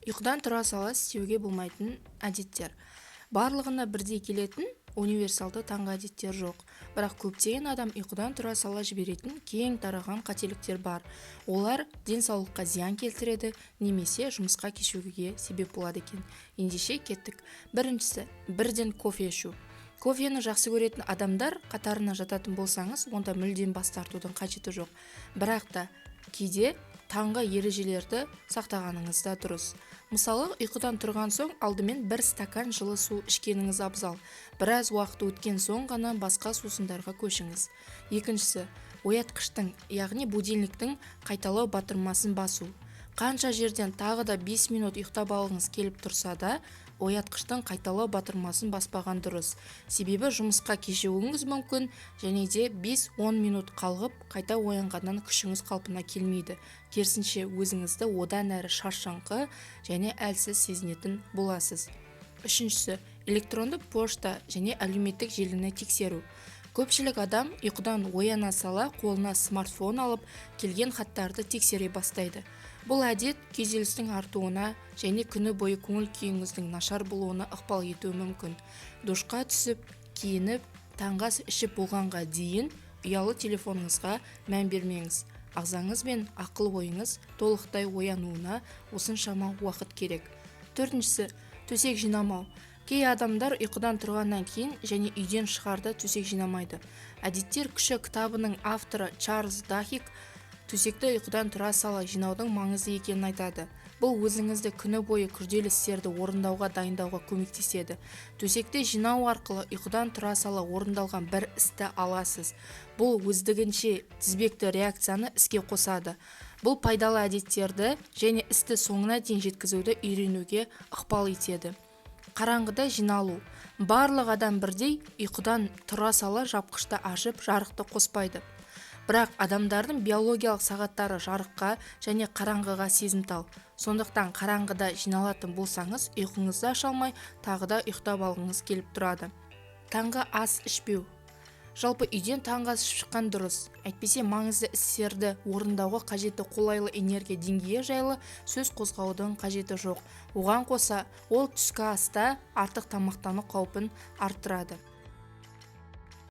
Ұйқыдан тұра сала істеуге болмайтын әдеттер. Барлығына бірдей келетін универсалды таңғы әдеттер жоқ. Бірақ көптеген адам ұйқыдан тұра сала жіберетін кең тараған қателіктер бар. Олар денсаулыққа зиян келтіреді немесе жұмысқа кешігуге себеп болады екен. Ендеше кеттік. Біріншісі, бірден кофе ішу. Кофені жақсы көретін адамдар қатарына жататын болсаңыз, онда мүлдем бас тартудың қажеті жоқ. Бірақ та кейде таңғы ережелерді сақтағаныңыз да дұрыс. Мысалы, ұйқыдан тұрған соң алдымен бір стакан жылы су ішкеніңіз абзал. Біраз уақыт өткен соң ғана басқа сусындарға көшіңіз. Екіншісі, оятқыштың, яғни будильниктің қайталау батырмасын басу. Қанша жерден тағы да 5 минут ұйықтап алғыңыз келіп тұрса да, оятқыштың қайталау батырмасын баспаған дұрыс. Себебі жұмысқа кешігуіңіз мүмкін, және де 5-10 минут қалғып, қайта оянғаннан күшіңіз қалпына келмейді. Керісінше өзіңізді одан әрі шаршаңқы және әлсіз сезінетін боласыз. Үшіншісі, электронды пошта және әлеуметтік желіні тексеру. Көпшілік адам ұйқыдан ояна сала қолына смартфон алып, келген хаттарды тексере бастайды. Бұл әдет күйзелістің артуына және күні бойы көңіл күйіңіздің нашар болуына ықпал етуі мүмкін. Душқа түсіп, киініп, таңғы ас ішіп болғанға дейін ұялы телефоныңызға мән бермеңіз. Ағзаңыз бен ақыл ойыңыз толықтай оянуына осыншама уақыт керек. Төртіншісі, төсек жинамау. Кей адамдар ұйқыдан тұрғаннан кейін және үйден шығарда төсек жинамайды. Әдеттер күші кітабының авторы Чарльз Дахик төсекті ұйқыдан тұра сала жинаудың маңызды екенін айтады. Бұл өзіңізді күні бойы күрделі істерді орындауға дайындауға көмектеседі. Төсекті жинау арқылы ұйқыдан тұра сала орындалған бір істі аласыз. Бұл өздігінше тізбекті реакцияны іске қосады. Бұл пайдалы әдеттерді және істі соңына дейін жеткізуді үйренуге ықпал етеді. Қараңғыда жиналу. Барлық адам бірдей ұйқыдан тұра сала жапқышты ашып, жарықты қоспайды. Бірақ адамдардың биологиялық сағаттары жарыққа және қараңғыға сезімтал. Сондықтан қараңғыда жиналатын болсаңыз, ұйқыңызды аша алмай, тағы да ұйықтап алғыңыз келіп тұрады. Таңғы ас ішпеу. Жалпы үйден таңғы ас шыққан дұрыс. Әйтпесе маңызды істерді орындауға қажетті қолайлы энергия деңгейі жайлы сөз қозғаудың қажеті жоқ. Оған қоса, ол түскі аста артық тамақтану қаупін арттырады.